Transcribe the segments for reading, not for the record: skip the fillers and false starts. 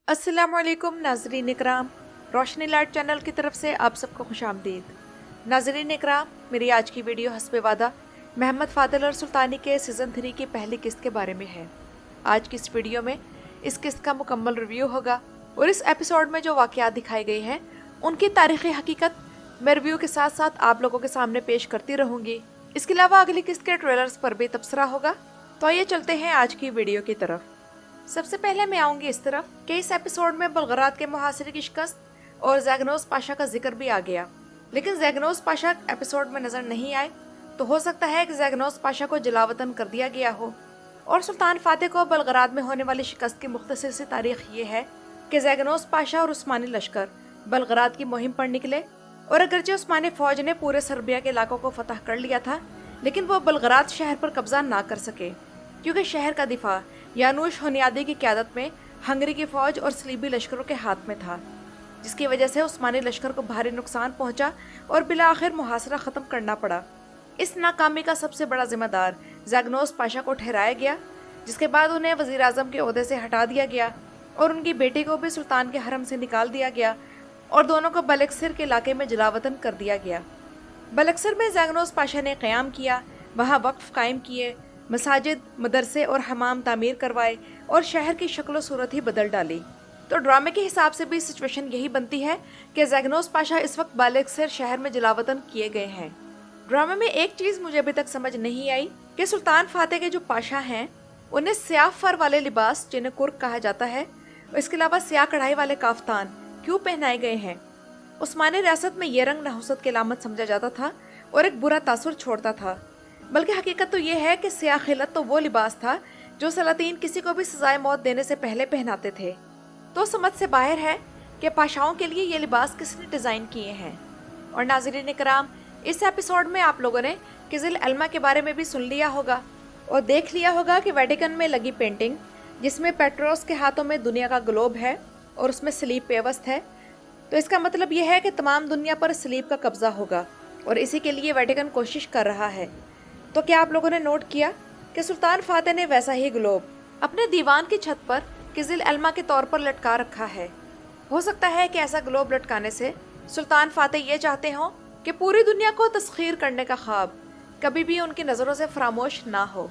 अस्सलामुअलैकुम नाजरीन इकराम, रोशनी light channel की तरफ से आप सबको खुशामदीद। नाजरीन इकराम, मेरी आज की वीडियो हस्बे वादा मोहम्मद फादिल और सुल्तानी के सीज़न 3 की पहली किस्त के बारे में है। आज की इस वीडियो में इस किस्त का मुकम्मल रिव्यू होगा और इस एपिसोड में जो वाक़यात दिखाए गए हैं उनकी तारीख़ी हकीकत मैं रिव्यू के साथ साथ आप लोगों के सामने पेश करती रहूँगी। इसके अलावा अगली किस्त के ट्रेलर्स पर भी तबसरा होगा। तो आइए चलते हैं आज की वीडियो की तरफ। सबसे पहले मैं आऊंगी इस तरफ कि इस एपिसोड में बलगरात के मुहासिरे की शिकस्त और ज़ैगनोस पाशा का जिक्र भी आ गया, लेकिन ज़ैगनोस पाशा एपिसोड में नजर नहीं आए। तो हो सकता है कि ज़ैगनोस पाशा को जलावतन कर दिया गया हो। और सुल्तान फातेह को बलगरात में होने वाली शिकस्त की मुख्तसर सी तारीख ये है कि ज़ैगनोस पाशा और उस्मानी लश्कर बलगरात की मुहिम पर निकले, और अगरचे उस्मानी फौज ने पूरे सर्बिया के इलाकों को फतह कर लिया था, लेकिन वो बलगरात शहर पर कब्जा ना कर सके, क्योंकि शहर का दिफा यानूश होनियादी की क़यादत में हंगरी की फौज और सलीबी लश्करों के हाथ में था, जिसकी वजह से उस्मानी लश्कर को भारी नुकसान पहुंचा और बिला आखिर मुहासरा ख़त्म करना पड़ा। इस नाकामी का सबसे बड़ा जिम्मेदार ज़ैगनोस पाशा को ठहराया गया, जिसके बाद उन्हें वज़ीर आज़म के ओहदे से हटा दिया गया और उनकी बेटी को भी सुल्तान के हरम से निकाल दिया गया और दोनों को बलक्सर के इलाके में जलावतन कर दिया गया। बलक्सर में ज़ैगनोस पाशा ने क़याम किया, वहाँ वक्फ कायम किए, मसाजिद, मदरसे और हमाम तामीर करवाए और शहर की शक्ल सूरत ही बदल डाली। तो ड्रामे के हिसाब से भी सिचुएशन यही बनती है कि ज़ैगनोस पाशा इस वक्त बलक्सर शहर में जलावतन किए गए हैं। ड्रामे में एक चीज़ मुझे अभी तक समझ नहीं आई कि सुल्तान फातेह के जो पाशा हैं उन्हें स्याह फर वाले लिबास, जिन्हें कुर्क कहा जाता है, और इसके अलावा स्याह कढ़ाई वाले काफ्तान क्यों पहनाए गए हैं। उस्मानी रियासत में ये रंग नहुसत की अलामत समझा जाता था और एक बुरा तासुर छोड़ता था, बल्कि हकीकत तो ये है कि स्याह खिलत तो वो लिबास था जो सलातीन किसी को भी सजाए मौत देने से पहले पहनाते थे। तो समझ से बाहर है कि पाशाओं के लिए ये लिबास किसने डिज़ाइन किए हैं। और नाज़रीन इकराम, इस एपिसोड में आप लोगों ने किज़िल अल्मा के बारे में भी सुन लिया होगा और देख लिया होगा कि वेटिकन में लगी पेंटिंग, जिसमें पेट्रोस के हाथों में दुनिया का ग्लोब है और उसमें सलीब पेवस्त है। तो इसका मतलब यह है कि तमाम दुनिया पर सलीब का कब्जा होगा और इसी के लिए वेटिकन कोशिश कर रहा है। तो क्या आप लोगों ने नोट किया कि सुल्तान फातेह ने वैसा ही ग्लोब अपने दीवान की छत पर किज़िल अल्मा के तौर पर लटका रखा है। हो सकता है कि ऐसा ग्लोब लटकाने से सुल्तान फातेह ये चाहते हों कि पूरी दुनिया को तस्खीर करने का ख्वाब कभी भी उनकी नज़रों से फरामोश ना हो।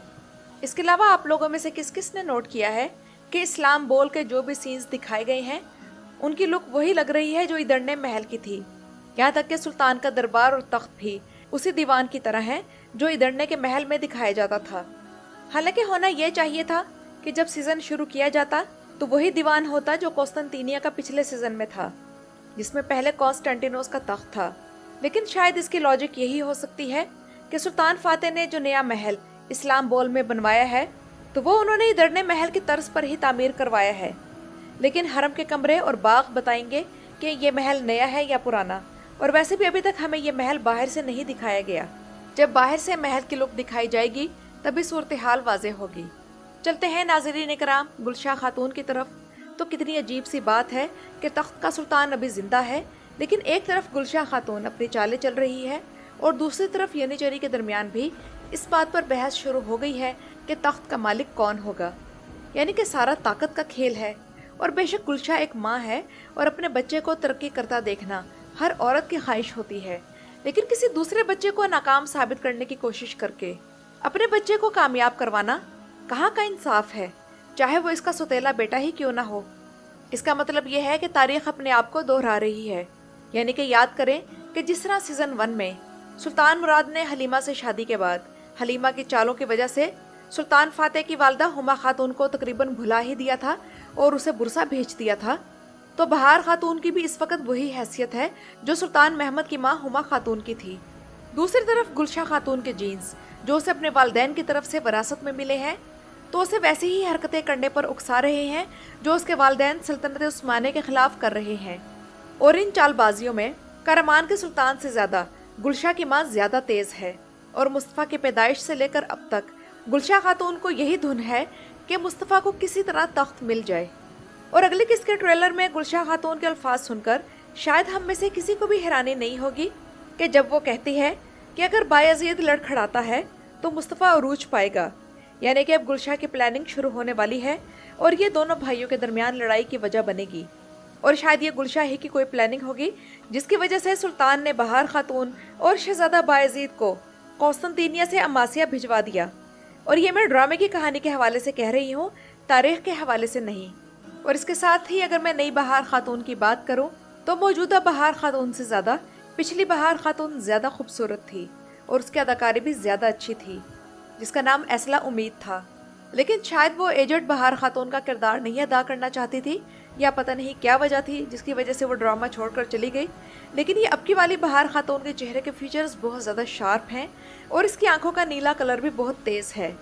इसके अलावा आप लोगों में से किस किस ने नोट किया है कि इस्लाम बोल के जो भी सीन्स दिखाए गए हैं उनकी लुक वही लग रही है जो इदरने महल की थी। यहाँ तक कि सुल्तान का दरबार और तख्त भी उसी दीवान की तरह है जो इदरने के महल में दिखाया जाता था। हालांकि होना यह चाहिए था कि जब सीज़न शुरू किया जाता तो वही दीवान होता जो कॉन्स्टेंटिनिया का पिछले सीज़न में था, जिसमें पहले कॉन्स्टेंटिनोस का तख्त था। लेकिन शायद इसकी लॉजिक यही हो सकती है कि सुल्तान फातेह ने जो नया महल इस्लाम बोल में बनवाया है तो वो उन्होंने इदरने महल की तर्ज पर ही तामीर करवाया है, लेकिन हरम के कमरे और बाग बताएंगे कि ये महल नया है या पुराना। और वैसे भी अभी तक हमें ये महल बाहर से नहीं दिखाया गया। जब बाहर से महल की लुक दिखाई जाएगी तभी सूरत हाल वाज़ेह होगी। चलते हैं नाज़रीन इकराम गुलशाह खातून की तरफ। तो कितनी अजीब सी बात है कि तख्त का सुल्तान अभी ज़िंदा है, लेकिन एक तरफ गुलशाह खातून अपनी चालें चल रही है और दूसरी तरफ यनीचरी के दरमियान भी इस बात पर बहस शुरू हो गई है कि तख्त का मालिक कौन होगा। यानी कि सारा ताकत का खेल है। और बेशक गुलशाह एक माँ है और अपने बच्चे को तरक्की करता देखना हर औरत की ख्वाहिश होती है, लेकिन किसी दूसरे बच्चे को नाकाम साबित करने की कोशिश करके अपने बच्चे को कामयाब करवाना कहाँ का इंसाफ है, चाहे वो इसका सौतेला बेटा ही क्यों ना हो। इसका मतलब यह है कि तारीख अपने आप को दोहरा रही है। यानी कि याद करें कि जिस तरह सीज़न 1 में सुल्तान मुराद ने हलीमा से शादी के बाद हलीमा की चालों की वजह से सुल्तान फातेह की वालदा हुमा खातून को तकरीबन भुला ही दिया था और उसे बुरसा भेज दिया था, तो बहार खातून की भी इस वक्त वही हैसियत है जो सुल्तान महमद की माँ हुमा खातून की थी। दूसरी तरफ गुलशाह खातून के जीन्स जो उसे अपने वालदैन की तरफ से विरासत में मिले हैं, तो उसे वैसी ही हरकतें करने पर उकसा रहे हैं जो उसके वालदैन सल्तनत उस्मानिया के खिलाफ कर रहे हैं। और इन चालबाजियों में करमान के सुल्तान से ज़्यादा गुलशाह की माँ ज़्यादा तेज़ है। और मुस्तफ़ा की पैदाइश से लेकर अब तक गुलशाह खातून को यही धुन है कि मुस्तफ़ा को किसी तरह तख्त मिल जाए। और अगले किस्त के ट्रेलर में गुलशाह खातून के अल्फाज सुनकर शायद हम में से किसी को भी हैरानी नहीं होगी कि जब वो कहती है कि अगर बायज़ीद लड़खड़ाता है तो मुस्तफ़ा अरूज पाएगा, यानी कि अब गुलशाह की प्लानिंग शुरू होने वाली है और ये दोनों भाइयों के दरमियान लड़ाई की वजह बनेगी। और शायद ये गुलशाह ही की कोई प्लानिंग होगी जिसकी वजह से सुल्तान ने बहार खातून और शहजादा बायजीद को कौस्तंतीनिया से अमासिया भिजवा दिया। और ये मैं ड्रामे की कहानी के हवाले से कह रही हूँ, तारीख के हवाले से नहीं। और इसके साथ ही अगर मैं नई बहार खातून की बात करूँ तो मौजूदा बहार खातून से ज़्यादा पिछली बहार खातून ज़्यादा खूबसूरत थी और उसकी अदाकारी भी ज़्यादा अच्छी थी, जिसका नाम एसला उम्मीद था। लेकिन शायद वो एजेड बहार खातून का किरदार नहीं अदा करना चाहती थी, या पता नहीं क्या वजह थी जिसकी वजह से वो ड्रामा छोड़कर चली गई। लेकिन ये अब की वाली बहार खातून के चेहरे के फीचर्स बहुत ज़्यादा शार्प हैं और इसकी आंखों का नीला कलर भी बहुत तेज़ है।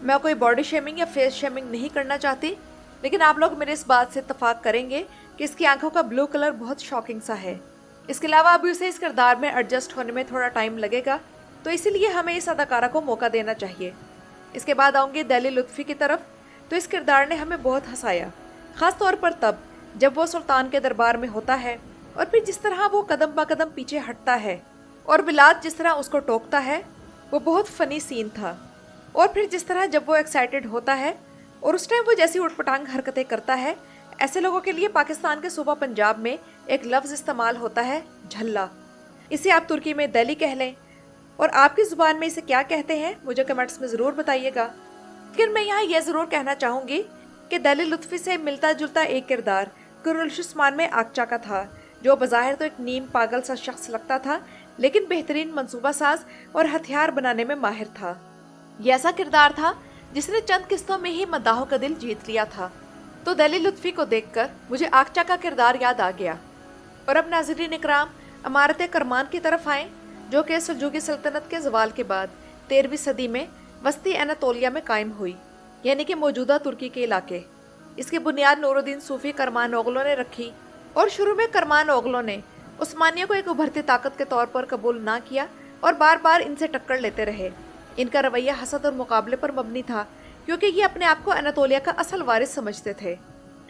मैं कोई बॉडी शेमिंग या फेस शेमिंग नहीं करना चाहती, लेकिन आप लोग मेरे इस बात से इत्तेफाक करेंगे कि इसकी आंखों का ब्लू कलर बहुत शॉकिंग सा है। इसके अलावा अभी उसे इस किरदार में एडजस्ट होने में थोड़ा टाइम लगेगा, तो इसीलिए हमें इस अदाकारा को मौका देना चाहिए। इसके बाद आऊँगी दैली लुत्फ़ी की तरफ। तो इस किरदार ने हमें बहुत हंसाया, ख़ास तौर पर तब जब वो सुल्तान के दरबार में होता है और फिर जिस तरह वो कदम ब कदम पीछे हटता है और बिलात जिस तरह उसको टोकता है, वो बहुत फ़नी सीन था। और फिर जिस तरह जब वो एक्साइटेड होता है और उस टाइम वो जैसी उटपटांग हरकतें करता है, ऐसे लोगों के लिए पाकिस्तान के सूबा पंजाब में एक लफ्ज़ इस्तेमाल होता है, झल्ला। इसे आप तुर्की में दैली कह लें, और आपकी ज़ुबान में इसे क्या कहते हैं मुझे कमेंट्स में ज़रूर बताइएगा। लेकिन मैं यहाँ यह ज़रूर कहना चाहूँगी कि दैली लुत्फ़ी से मिलता जुलता एक किरदार कुर्रशुस्मान में आगचा का था, जो बज़ाहिर तो एक नीम पागल सा शख्स लगता था, लेकिन बेहतरीन मंसूबा साज और हथियार बनाने में माहिर था। ये ऐसा किरदार था जिसने चंद किस्तों में ही मद्दाहों का दिल जीत लिया था। तो दैली लुत्फ़ी को देखकर मुझे आगचा का किरदार याद आ गया। और अब नाज़रीन इकराम इमारत करमान की तरफ आएँ, जो कि सल्जूकी सल्तनत के ज़वाल के बाद 13वीं सदी में वस्ती अनातोलिया में कायम हुई, यानी कि मौजूदा तुर्की के इलाके। इसकी बुनियाद नूरुद्दीन सूफी करमान ओगलों ने रखी। और शुरू में करमान ओगलों ने उस्मानियों को एक उभरती ताकत के तौर पर कबूल ना किया और बार बार इनसे टक्कर लेते रहे। इनका रवैया हसद और मुकाबले पर मबनी था, क्योंकि ये अपने आप को अनातोलिया का असल वारिस समझते थे।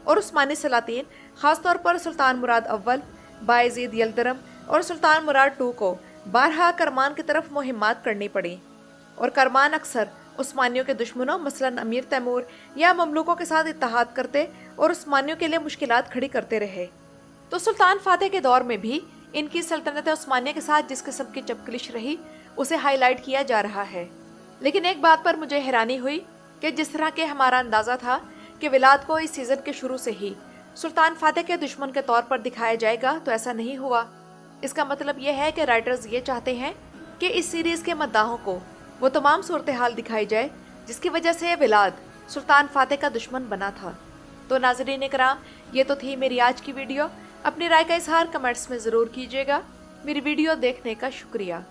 और उस्मानी सलातीन ख़ासतौर पर सुल्तान मुराद अव्वल, बायजीद यल्दरम और सुल्तान मुराद II को बारहा करमान की तरफ मुहिम्मात करनी पड़ी। और करमान अक्सर उस्मानियों के दुश्मनों मसलन अमीर तैमूर या ममलूकों के साथ इत्तेहाद करते और उस्मानियों के लिए मुश्किलात खड़ी करते रहे। तो सुल्तान फातेह के दौर में भी इनकी सल्तनत उस्मानिया के साथ जिस किस्म की चपकलिश रही, उसे हाईलाइट किया जा रहा है। लेकिन एक बात पर मुझे हैरानी हुई कि जिस तरह के हमारा अंदाज़ा था कि विलाद को इस सीज़न के शुरू से ही सुल्तान फातेह के दुश्मन के तौर पर दिखाया जाएगा, तो ऐसा नहीं हुआ। इसका मतलब यह है कि राइटर्स ये चाहते हैं कि इस सीरीज़ के मद्दाहों को वो तमाम सूरत हाल दिखाई जाए जिसकी वजह से विलाद सुल्तान फातेह का दुश्मन बना था। तो नाज़रीन इकराम, ये तो थी मेरी आज की वीडियो। अपनी राय का इजहार कमेंट्स में ज़रूर कीजिएगा। मेरी वीडियो देखने का शुक्रिया।